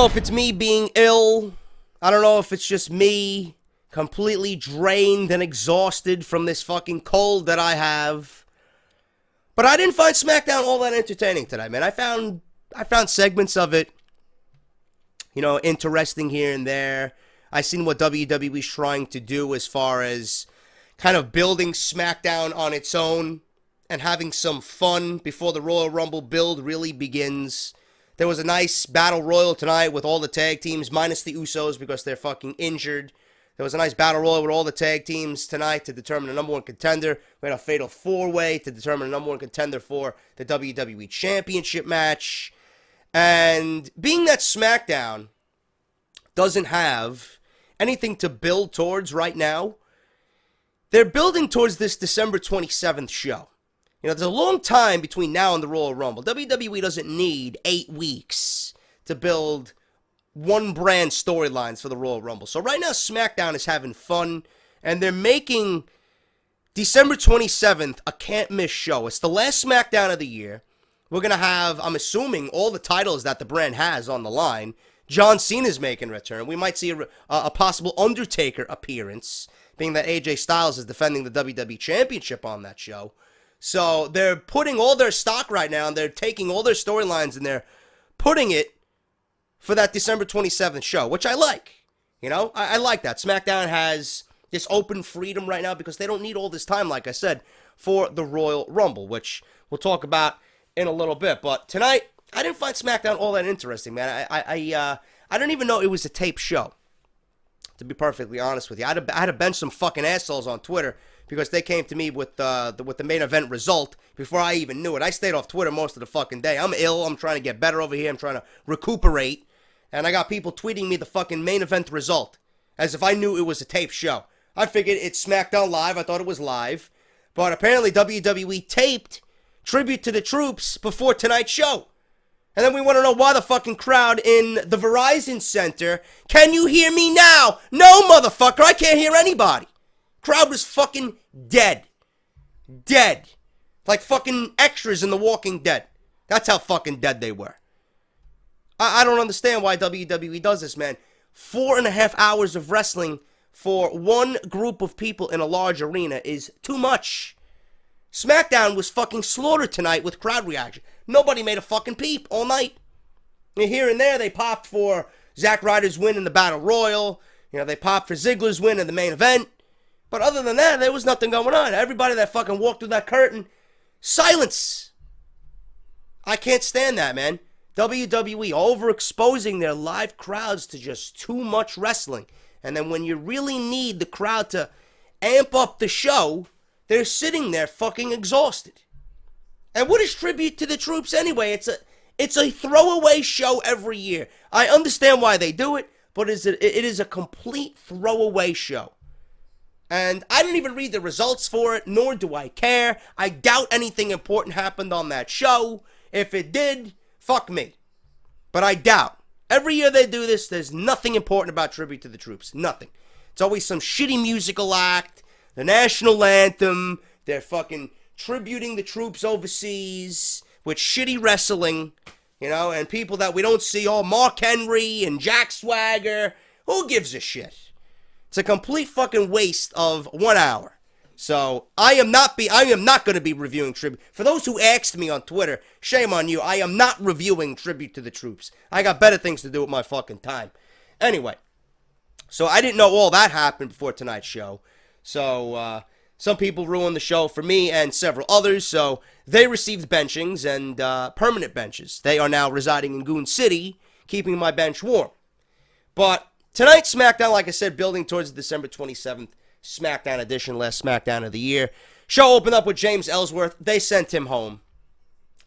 if it's me being ill. I don't know if it's just me completely drained and exhausted from this fucking cold that I have. But I didn't find SmackDown all that entertaining today, man. I found segments of it, interesting here and there. I seen what WWE's trying to do as far as kind of building SmackDown on its own and having some fun before the Royal Rumble build really begins. There was a nice battle royal tonight with all the tag teams, minus the Usos because they're fucking injured. There was a nice battle royal with all the tag teams tonight to determine the number one contender. We had a fatal four-way to determine the number one contender for the WWE Championship match. And being that SmackDown doesn't have anything to build towards right now, they're building towards this December 27th show. There's a long time between now and the Royal Rumble. WWE doesn't need 8 weeks to build one brand storylines for the Royal Rumble. So right now, SmackDown is having fun, and they're making December 27th a can't-miss show. It's the last SmackDown of the year. We're going to have, I'm assuming, all the titles that the brand has on the line. John Cena's making a return. We might see a possible Undertaker appearance, being that AJ Styles is defending the WWE Championship on that show. So they're putting all their stock right now, and they're taking all their storylines, and they're putting it for that December 27th show, which I like. I like that. SmackDown has this open freedom right now because they don't need all this time, like I said, for the Royal Rumble, which we'll talk about in a little bit. But tonight, I didn't find SmackDown all that interesting, man. I don't even know it was a taped show, to be perfectly honest with you. I had to bench some fucking assholes on Twitter because they came to me with the main event result before I even knew it. I stayed off Twitter most of the fucking day. I'm ill. I'm trying to get better over here. I'm trying to recuperate. And I got people tweeting me the fucking main event result as if I knew it was a taped show. I figured it's SmackDown Live. I thought it was live. But apparently WWE taped Tribute to the Troops before tonight's show. And then we want to know why the fucking crowd in the Verizon Center, can you hear me now? No, motherfucker, I can't hear anybody. Crowd was fucking dead. Dead. Like fucking extras in The Walking Dead. That's how fucking dead they were. I don't understand why WWE does this, man. 4.5 hours of wrestling for one group of people in a large arena is too much. SmackDown was fucking slaughtered tonight with crowd reaction. Nobody made a fucking peep all night. Here and there, they popped for Zack Ryder's win in the Battle Royal. They popped for Ziggler's win in the main event. But other than that, there was nothing going on. Everybody that fucking walked through that curtain, silence. I can't stand that, man. WWE overexposing their live crowds to just too much wrestling. And then when you really need the crowd to amp up the show, they're sitting there fucking exhausted. And what is Tribute to the Troops anyway? It's a throwaway show every year. I understand why they do it, but it is a complete throwaway show. And I didn't even read the results for it, nor do I care. I doubt anything important happened on that show. If it did, fuck me. But I doubt. Every year they do this, there's nothing important about Tribute to the Troops. Nothing. It's always some shitty musical act, the national anthem, they're fucking tributing the troops overseas with shitty wrestling, and people that we don't see, Mark Henry and Jack Swagger. Who gives a shit? It's a complete fucking waste of 1 hour. So I am not going to be reviewing Tribute. For those who asked me on Twitter, shame on you. I am not reviewing Tribute to the Troops. I got better things to do with my fucking time. Anyway, so I didn't know all that happened before tonight's show. So some people ruined the show for me and several others. So they received benchings and permanent benches. They are now residing in Goon City, keeping my bench warm. But tonight's SmackDown, like I said, building towards the December 27th SmackDown edition, last SmackDown of the year. Show opened up with James Ellsworth. They sent him home.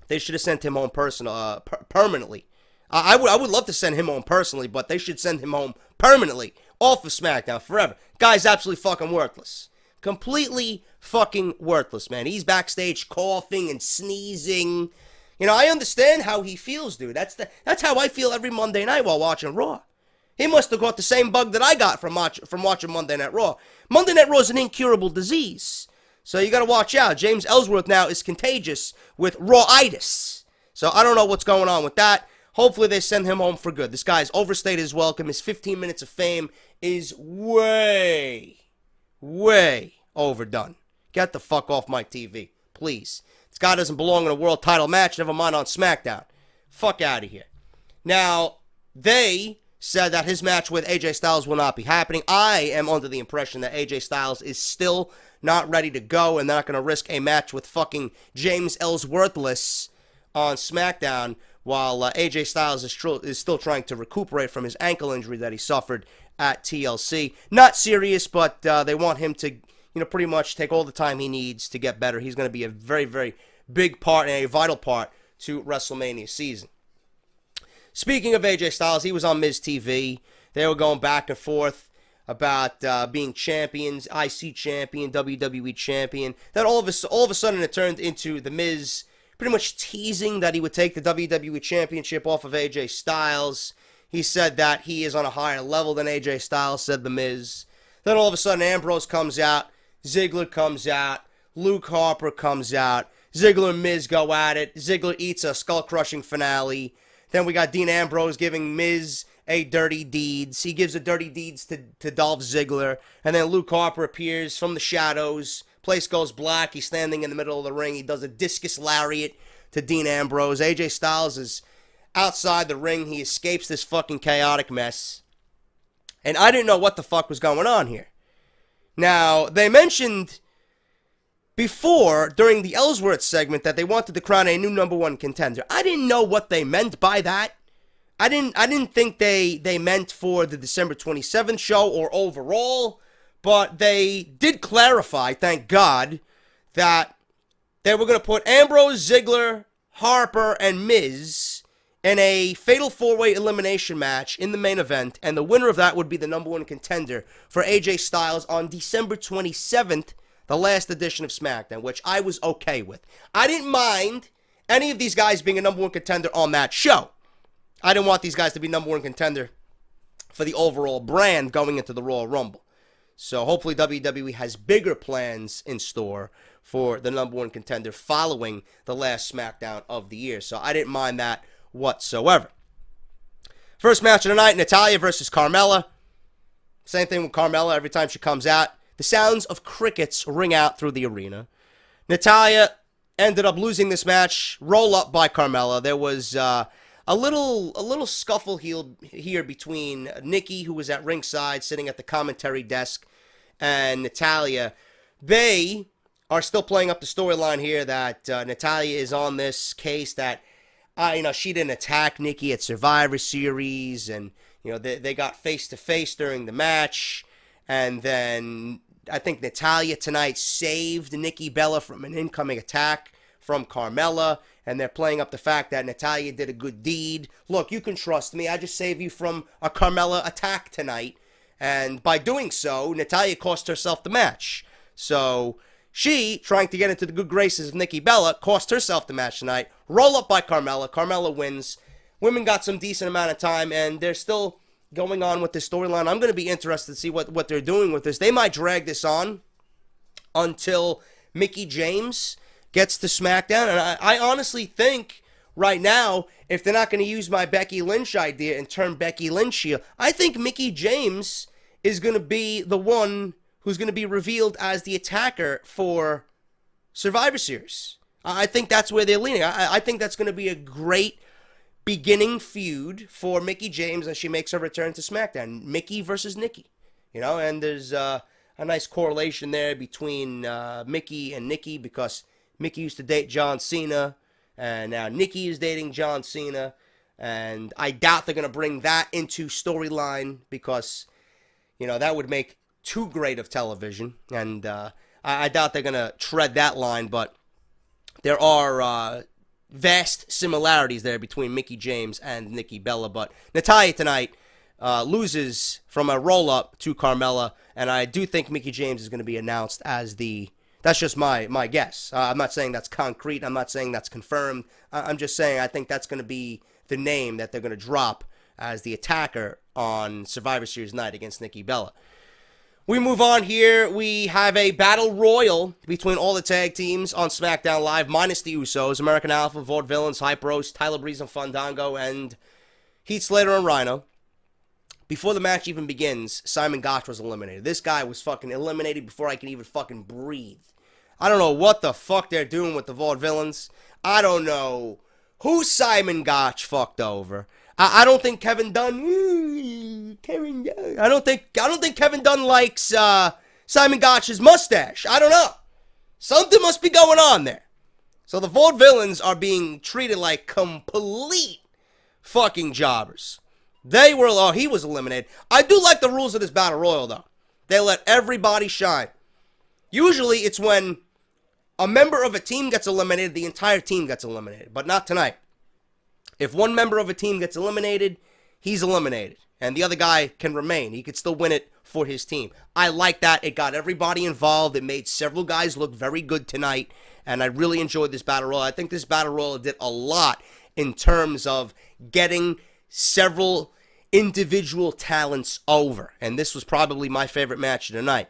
They should have sent him home permanently. I would love to send him home personally, but they should send him home permanently, off of SmackDown forever. Guy's absolutely fucking worthless. Completely fucking worthless, man. He's backstage coughing and sneezing. I understand how he feels, dude. That's how I feel every Monday night while watching Raw. He must have got the same bug that I got from watching Monday Night Raw. Monday Night Raw is an incurable disease. So you got to watch out. James Ellsworth now is contagious with Raw-itis. So I don't know what's going on with that. Hopefully they send him home for good. This guy's overstayed his welcome. His 15 minutes of fame is way overdone. Get the fuck off my TV, please. This guy doesn't belong in a world title match, never mind on SmackDown. Fuck out of here. Now, they said that his match with AJ Styles will not be happening. I am under the impression that AJ Styles is still not ready to go, and they're not going to risk a match with fucking James Ellsworthless on SmackDown while AJ Styles is still trying to recuperate from his ankle injury that he suffered at TLC. Not serious, but they want him to, pretty much take all the time he needs to get better. He's going to be a very, very big part and a vital part to WrestleMania season. Speaking of AJ Styles, he was on Miz TV. They were going back and forth about being champions, IC champion, WWE champion. Then all of a sudden it turned into the Miz pretty much teasing that he would take the WWE championship off of AJ Styles. He said that he is on a higher level than AJ Styles, said the Miz. Then all of a sudden Ambrose comes out, Ziggler comes out, Luke Harper comes out, Ziggler and Miz go at it. Ziggler eats a skull-crushing finale. Then we got Dean Ambrose giving Miz a dirty deeds. He gives the dirty deeds to Dolph Ziggler. And then Luke Harper appears from the shadows. Place goes black. He's standing in the middle of the ring. He does a discus lariat to Dean Ambrose. AJ Styles is outside the ring. He escapes this fucking chaotic mess. And I didn't know what the fuck was going on here. Now, they mentioned before, during the Ellsworth segment, that they wanted to crown a new number one contender. I didn't know what they meant by that. I didn't think they meant for the December 27th show or overall, but they did clarify, thank God, that they were going to put Ambrose, Ziggler, Harper, and Miz in a fatal four-way elimination match in the main event, and the winner of that would be the number one contender for AJ Styles on December 27th, the last edition of SmackDown, which I was okay with. I didn't mind any of these guys being a number one contender on that show. I didn't want these guys to be number one contender for the overall brand going into the Royal Rumble. So hopefully WWE has bigger plans in store for the number one contender following the last SmackDown of the year. So I didn't mind that whatsoever. First match of the night, Natalya versus Carmella. Same thing with Carmella every time she comes out. The sounds of crickets ring out through the arena. Natalya ended up losing this match, roll up by Carmella. There was a little scuffle here between Nikki, who was at ringside, sitting at the commentary desk, and Natalya. They are still playing up the storyline here that Natalya is on this case that, she didn't attack Nikki at Survivor Series, and, they got face-to-face during the match, and then I think Natalya tonight saved Nikki Bella from an incoming attack from Carmella, and they're playing up the fact that Natalya did a good deed. Look, you can trust me. I just saved you from a Carmella attack tonight, and by doing so, Natalya cost herself the match. So she, trying to get into the good graces of Nikki Bella, cost herself the match tonight. Roll up by Carmella. Carmella wins. Women got some decent amount of time, and they're still going on with this storyline. I'm going to be interested to see what they're doing with this. They might drag this on until Mickie James gets to SmackDown. And I honestly think right now, if they're not going to use my Becky Lynch idea and turn Becky Lynch heel, I think Mickie James is going to be the one who's going to be revealed as the attacker for Survivor Series. I think that's where they're leaning. I think that's going to be a great beginning feud for Mickie James as she makes her return to SmackDown. Mickie versus Nikki. And there's a nice correlation there between Mickie and Nikki, because Mickie used to date John Cena, and now Nikki is dating John Cena, and I doubt they're going to bring that into storyline because, that would make too great of television, and I doubt they're going to tread that line, but there are vast similarities there between Mickie James and Nikki Bella. But Natalya tonight loses from a roll-up to Carmella, and I do think Mickie James is going to be announced as that's just my guess. I'm not saying that's concrete. I'm not saying that's confirmed. I'm just saying I think that's going to be the name that they're going to drop as the attacker on Survivor Series night against Nikki Bella. We move on here. We have a battle royal between all the tag teams on SmackDown Live, minus the Usos, American Alpha, Vaudevillains, Hype Bros, Tyler Breeze and Fandango, and Heath Slater and Rhino. Before the match even begins, Simon Gotch was eliminated. This guy was fucking eliminated before I could even fucking breathe. I don't know what the fuck they're doing with the Vaudevillains. I don't know who Simon Gotch fucked over. I don't think Kevin Dunn. I don't think Kevin Dunn likes Simon Gotch's mustache. I don't know. Something must be going on there. So the Vaudevillains are being treated like complete fucking jobbers. He was eliminated. I do like the rules of this battle royal though. They let everybody shine. Usually it's when a member of a team gets eliminated, the entire team gets eliminated, but not tonight. If one member of a team gets eliminated, he's eliminated. And the other guy can remain. He could still win it for his team. I like that. It got everybody involved. It made several guys look very good tonight. And I really enjoyed this battle royal. I think this battle royal did a lot in terms of getting several individual talents over. And this was probably my favorite match of the night.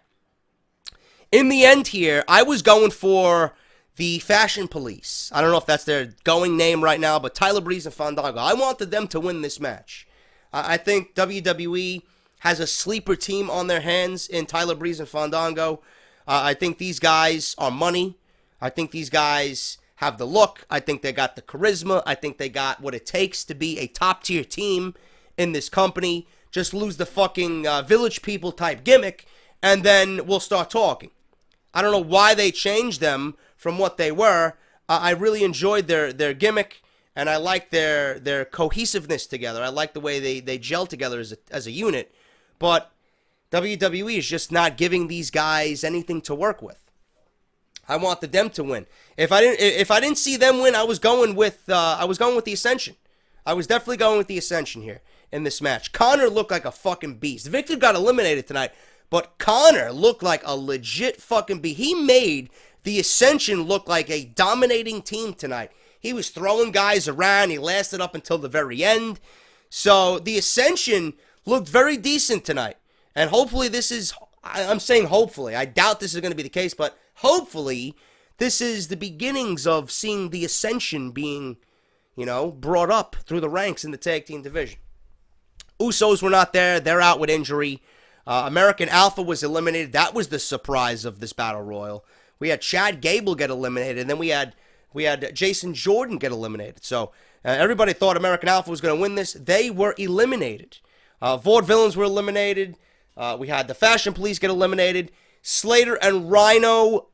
In the end here, I was going for the Fashion Police. I don't know if that's their going name right now, but Tyler Breeze and Fandango. I wanted them to win this match. I think WWE has a sleeper team on their hands in Tyler Breeze and Fandango. I think these guys are money. I think these guys have the look. I think they got the charisma. I think they got what it takes to be a top-tier team in this company. Just lose the fucking Village People type gimmick, and then we'll start talking. I don't know why they changed them from what they were. I really enjoyed their gimmick, and I like their cohesiveness together. I like the way they gel together as a unit. But WWE is just not giving these guys anything to work with. I wanted them to win. If I didn't see them win, I was going with the Ascension. I was definitely going with the Ascension here in this match. Connor looked like a fucking beast. Victor got eliminated tonight, but Connor looked like a legit fucking beast. He made the Ascension look like a dominating team tonight. He was throwing guys around. He lasted up until the very end. So the Ascension looked very decent tonight. And hopefully this is, I'm saying hopefully, I doubt this is going to be the case, but hopefully this is the beginnings of seeing the Ascension being, brought up through the ranks in the tag team division. Usos were not there. They're out with injury. American Alpha was eliminated. That was the surprise of this battle royal. We had Chad Gable get eliminated, and then we had Jason Jordan get eliminated. So everybody thought American Alpha was going to win this. They were eliminated. Vaudevillains were eliminated. We had the Fashion Police get eliminated. Slater and Rhino.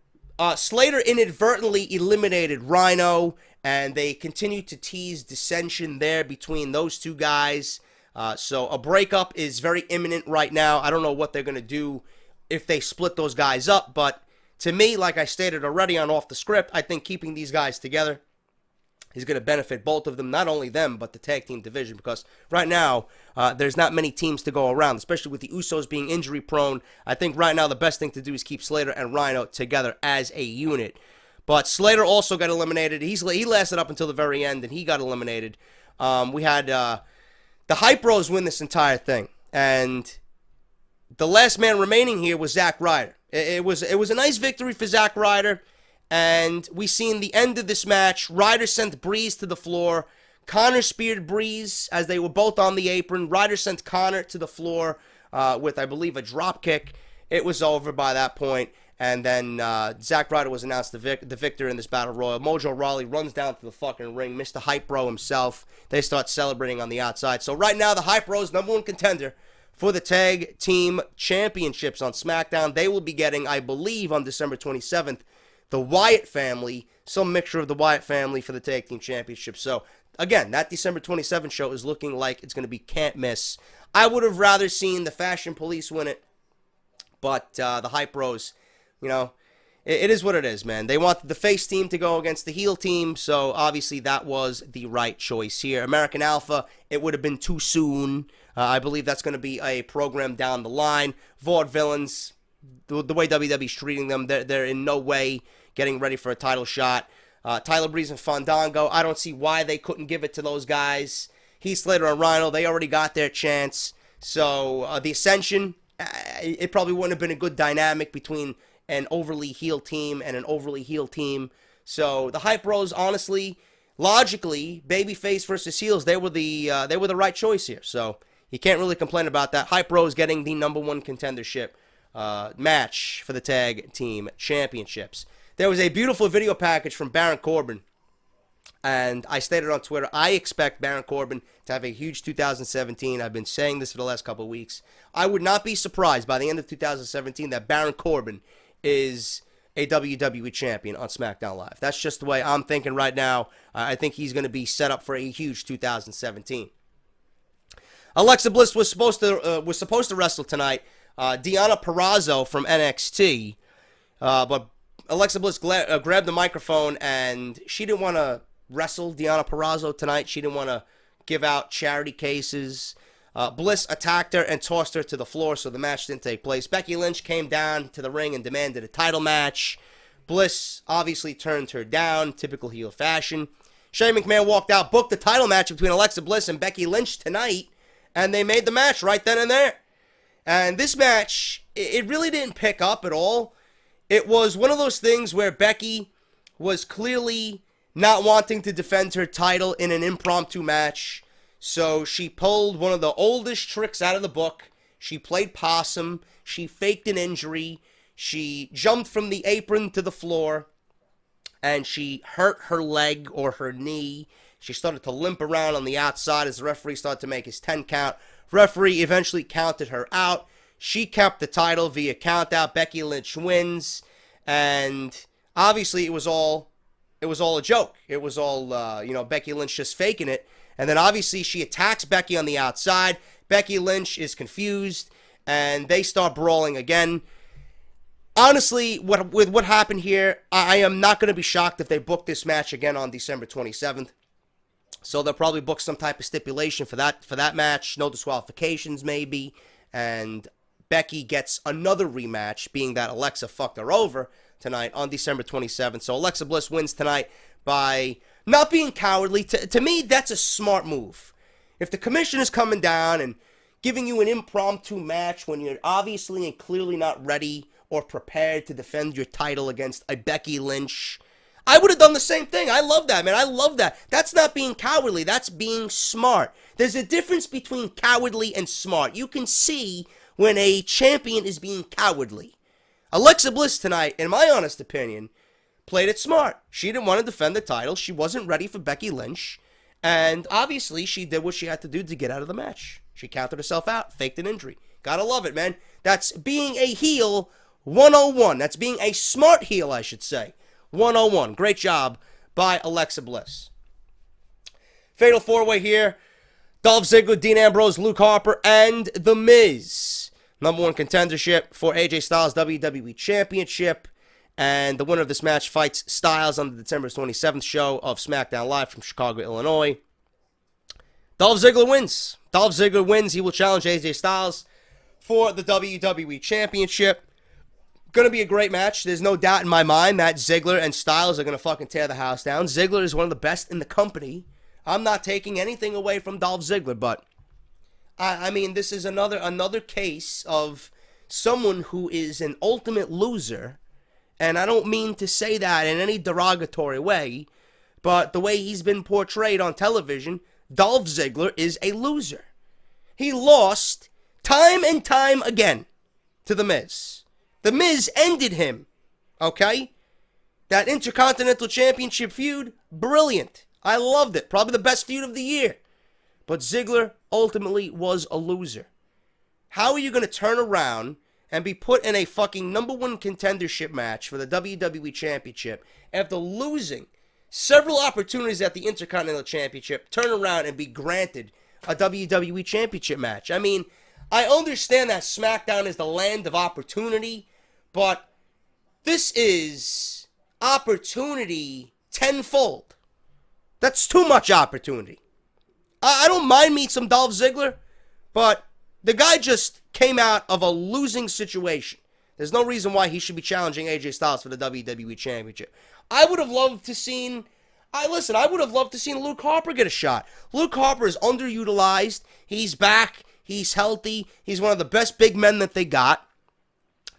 Slater inadvertently eliminated Rhino, and they continued to tease dissension there between those two guys. So a breakup is very imminent right now. I don't know what they're going to do if they split those guys up, but to me, like I stated already on Off the Script, I think keeping these guys together is going to benefit both of them, not only them, but the tag team division, because right now, there's not many teams to go around, especially with the Usos being injury prone. I think right now the best thing to do is keep Slater and Rhino together as a unit. But Slater also got eliminated. He lasted up until the very end, and he got eliminated. We had the Hype Bros win this entire thing, and the last man remaining here was Zack Ryder. It was a nice victory for Zack Ryder, and we seen the end of this match. Ryder sent Breeze to the floor. Connor speared Breeze as they were both on the apron. Ryder sent Connor to the floor with, I believe, a drop kick. It was over by that point, and then Zack Ryder was announced the victor in this battle royal. Mojo Rawley runs down to the fucking ring. Mr. Hype Bro himself. They start celebrating on the outside. So right now, the Hype Bros, #1 contender for the tag team championships on SmackDown. They will be getting, I believe, on December 27th, the Wyatt family, some mixture of the Wyatt family for the tag team championship. So again, that December 27th show is looking like it's going to be can't miss. I would have rather seen the Fashion Police win it, but the Hype Bros, it is what it is, man. They wanted the face team to go against the heel team, so obviously that was the right choice here. American Alpha, it would have been too soon. I believe that's going to be a program down the line. Vaudevillains, the way WWE's treating them, they're in no way getting ready for a title shot. Tyler Breeze and Fandango, I don't see why they couldn't give it to those guys. Heath Slater and Rhino, they already got their chance. So the Ascension, it probably wouldn't have been a good dynamic between an overly heel team and an overly heel team. So the Hype Bros, honestly, logically, babyface versus heels, they were the right choice here. So you can't really complain about that. Hype Bros getting the #1 contendership match for the tag team championships. There was a beautiful video package from Baron Corbin, and I stated on Twitter, I expect Baron Corbin to have a huge 2017. I've been saying this for the last couple of weeks. I would not be surprised by the end of 2017 that Baron Corbin is a WWE champion on SmackDown Live. That's just the way I'm thinking right now. I think he's going to be set up for a huge 2017. Alexa Bliss was supposed to wrestle tonight. Deonna Purrazzo from NXT, but Alexa Bliss grabbed the microphone, and she didn't want to wrestle Deonna Purrazzo tonight. She didn't want to give out charity cases. Bliss attacked her and tossed her to the floor, so the match didn't take place. Becky Lynch came down to the ring and demanded a title match. Bliss obviously turned her down, typical heel fashion. Shane McMahon walked out, booked the title match between Alexa Bliss and Becky Lynch tonight, and they made the match right then and there. And this match, it really didn't pick up at all. It was one of those things where Becky was clearly not wanting to defend her title in an impromptu match. So she pulled one of the oldest tricks out of the book. She played possum. She faked an injury. She jumped from the apron to the floor, and she hurt her leg or her knee. She started to limp around on the outside as the referee started to make his 10 count. Referee eventually counted her out. She kept the title via countout. Becky Lynch wins, and obviously it was all a joke. It was all Becky Lynch just faking it. And then obviously she attacks Becky on the outside. Becky Lynch is confused, and they start brawling again. Honestly, with what happened here, I am not going to be shocked if they book this match again on December 27th. So they'll probably book some type of stipulation for that match. No disqualifications maybe. And Becky gets another rematch, being that Alexa fucked her over tonight on December 27th. So Alexa Bliss wins tonight by not being cowardly. To me, that's a smart move. If the commission is coming down and giving you an impromptu match when you're obviously and clearly not ready or prepared to defend your title against a Becky Lynch, I would have done the same thing. I love that, man. I love that. That's not being cowardly. That's being smart. There's a difference between cowardly and smart. You can see when a champion is being cowardly. Alexa Bliss tonight, in my honest opinion, played it smart. She didn't want to defend the title. She wasn't ready for Becky Lynch. And obviously, she did what she had to do to get out of the match. She counted herself out, faked an injury. Gotta love it, man. That's being a heel 101. That's being a smart heel, I should say. 101. Great job by Alexa Bliss. Fatal 4-way here. Dolph Ziggler, Dean Ambrose, Luke Harper, and The Miz. #1 contendership for AJ Styles WWE Championship. And the winner of this match fights Styles on the December 27th show of SmackDown Live from Chicago, Illinois. Dolph Ziggler wins. Dolph Ziggler wins. He will challenge AJ Styles for the WWE Championship. Going to be a great match. There's no doubt in my mind that Ziggler and Styles are going to fucking tear the house down. Ziggler is one of the best in the company. I'm not taking anything away from Dolph Ziggler, but I mean, this is another case of someone who is an ultimate loser, and I don't mean to say that in any derogatory way, but the way he's been portrayed on television, Dolph Ziggler is a loser. He lost time and time again to The Miz. The Miz ended him, okay? That Intercontinental Championship feud, brilliant. I loved it. Probably the best feud of the year. But Ziggler ultimately was a loser. How are you going to turn around and be put in a fucking #1 contendership match for the WWE Championship after losing several opportunities at the Intercontinental Championship, turn around and be granted a WWE Championship match? I mean, I understand that SmackDown is the land of opportunity, but this is opportunity tenfold. That's too much opportunity. I don't mind me some Dolph Ziggler, but the guy just came out of a losing situation. There's no reason why he should be challenging AJ Styles for the WWE Championship. I would have loved to seen Luke Harper get a shot. Luke Harper is underutilized. He's back. He's healthy. He's one of the best big men that they got.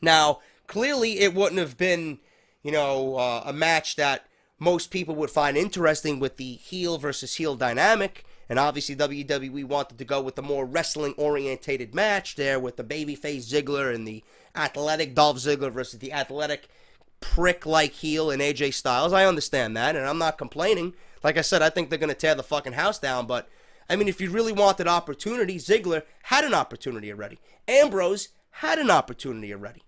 Now, clearly it wouldn't have been, a match that most people would find interesting with the heel versus heel dynamic. And obviously WWE wanted to go with the more wrestling-orientated match there with the babyface Ziggler and the athletic Dolph Ziggler versus the athletic prick-like heel in AJ Styles. I understand that, and I'm not complaining. Like I said, I think they're going to tear the fucking house down, but, I mean, if you really wanted opportunity, Ziggler had an opportunity already. Ambrose had an opportunity already.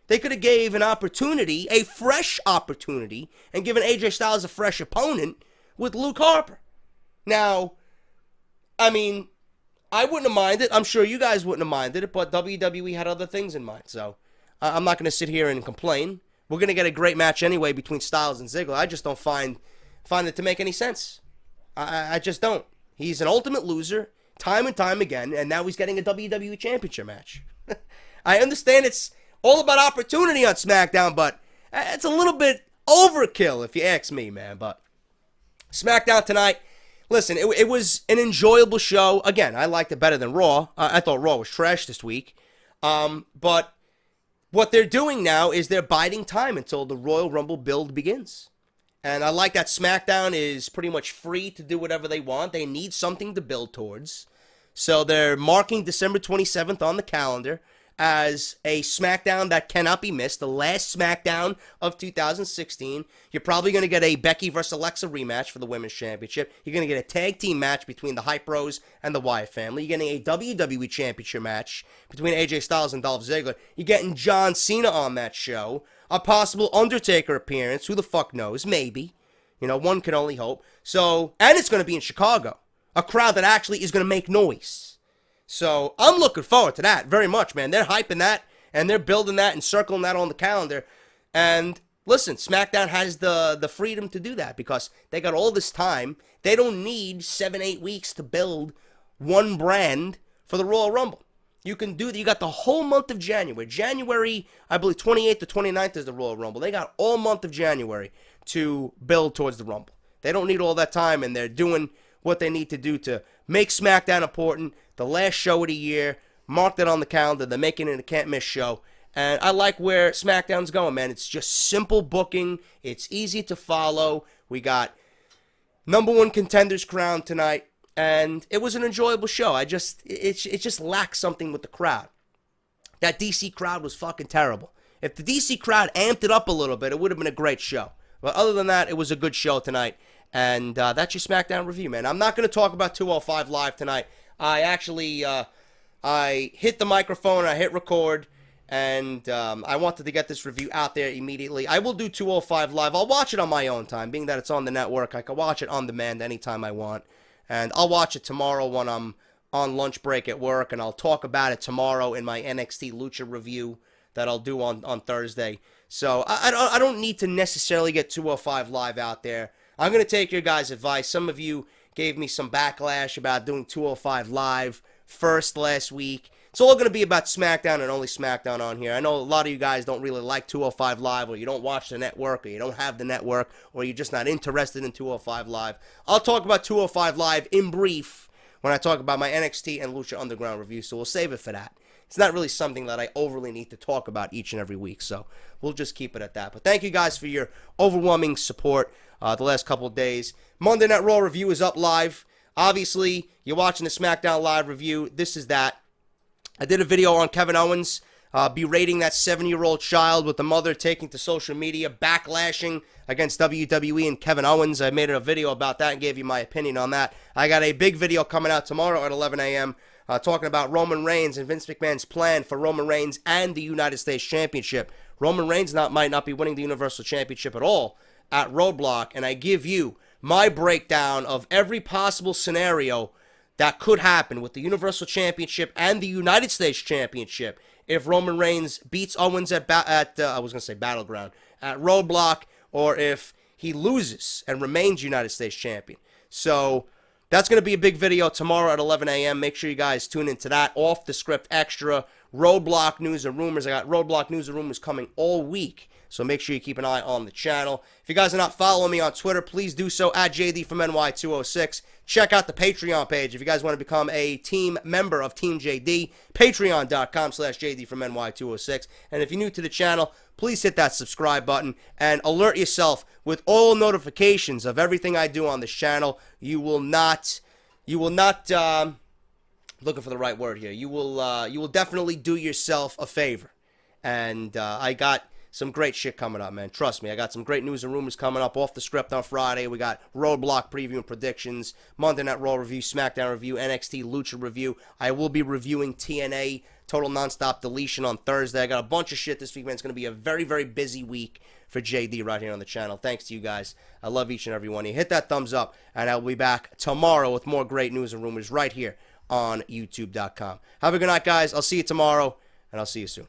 They could have gave an opportunity, a fresh opportunity, and given AJ Styles a fresh opponent with Luke Harper. Now, I mean, I wouldn't have minded. I'm sure you guys wouldn't have minded it, but WWE had other things in mind. So I'm not going to sit here and complain. We're going to get a great match anyway between Styles and Ziggler. I just don't find it to make any sense. I just don't. He's an ultimate loser time and time again, and now he's getting a WWE Championship match. I understand it's all about opportunity on SmackDown, but it's a little bit overkill if you ask me, man. But SmackDown tonight, listen, it was an enjoyable show. Again, I liked it better than Raw. I thought Raw was trash this week. But what they're doing now is they're biding time until the Royal Rumble build begins. And I like that SmackDown is pretty much free to do whatever they want. They need something to build towards. So they're marking December 27th on the calendar as a SmackDown that cannot be missed, the last SmackDown of 2016. You're probably going to get a Becky versus Alexa rematch for the Women's Championship. You're going to get a tag team match between the Hype Bros and the Wyatt family. You're getting a WWE Championship match between AJ Styles and Dolph Ziggler. You're getting John Cena on that show. A possible Undertaker appearance. Who the fuck knows? Maybe. One can only hope. So, and it's going to be in Chicago. A crowd that actually is going to make noise. So, I'm looking forward to that very much, man. They're hyping that, and they're building that and circling that on the calendar. And listen, SmackDown has the freedom to do that because they got all this time. They don't need 7-8 weeks to build one brand for the Royal Rumble. You can do that. You got the whole month of January. January, I believe 28th to 29th is the Royal Rumble. They got all month of January to build towards the Rumble. They don't need all that time, and they're doing what they need to do to make SmackDown important. The last show of the year, marked it on the calendar. They're making it a can't-miss show. And I like where SmackDown's going, man. It's just simple booking. It's easy to follow. We got #1 Contender's crown tonight. And it was an enjoyable show. It just lacked something with the crowd. That DC crowd was fucking terrible. If the DC crowd amped it up a little bit, it would have been a great show. But other than that, it was a good show tonight. And that's your SmackDown review, man. I'm not going to talk about 205 Live tonight. I actually, I hit the microphone, I hit record, and I wanted to get this review out there immediately. I will do 205 Live. I'll watch it on my own time, being that it's on the network. I can watch it on demand anytime I want. And I'll watch it tomorrow when I'm on lunch break at work, and I'll talk about it tomorrow in my NXT Lucha review that I'll do on Thursday. So I don't need to necessarily get 205 Live out there. I'm going to take your guys' advice. Some of you gave me some backlash about doing 205 Live first last week. It's all going to be about SmackDown and only SmackDown on here. I know a lot of you guys don't really like 205 Live, or you don't watch the network, or you don't have the network, or you're just not interested in 205 Live. I'll talk about 205 Live in brief when I talk about my NXT and Lucha Underground review, so we'll save it for that. It's not really something that I overly need to talk about each and every week, so we'll just keep it at that. But thank you guys for your overwhelming support the last couple of days. Monday Night Raw review is up live. Obviously, you're watching the SmackDown Live review. This is that. I did a video on Kevin Owens berating that 7-year-old child with the mother taking to social media, backlashing against WWE and Kevin Owens. I made a video about that and gave you my opinion on that. I got a big video coming out tomorrow at 11 a.m. Talking about Roman Reigns and Vince McMahon's plan for Roman Reigns and the United States Championship. Roman Reigns might not be winning the Universal Championship at all at Roadblock, and I give you my breakdown of every possible scenario that could happen with the Universal Championship and the United States Championship if Roman Reigns beats Owens at Battleground, at Roadblock, or if he loses and remains United States Champion. So that's going to be a big video tomorrow at 11 a.m. Make sure you guys tune into that. Off the Script Extra, Roadblock News and Rumors. I got Roadblock News and Rumors coming all week. So make sure you keep an eye on the channel. If you guys are not following me on Twitter, please do so at JD from NY206. Check out the Patreon page if you guys want to become a team member of Team JD. Patreon.com/JD from NY206. And if you're new to the channel, please hit that subscribe button and alert yourself with all notifications of everything I do on this channel. You will not looking for the right word here. You will definitely do yourself a favor. And I got some great shit coming up, man. Trust me, I got some great news and rumors coming up off the script on Friday. We got Roadblock preview and predictions, Monday Night Raw review, SmackDown review, NXT Lucha review. I will be reviewing TNA Total Nonstop Deletion on Thursday. I got a bunch of shit this week, man. It's going to be a very, very busy week for JD right here on the channel. Thanks to you guys. I love each and every one of you. Hit that thumbs up, and I'll be back tomorrow with more great news and rumors right here on YouTube.com. Have a good night, guys. I'll see you tomorrow, and I'll see you soon.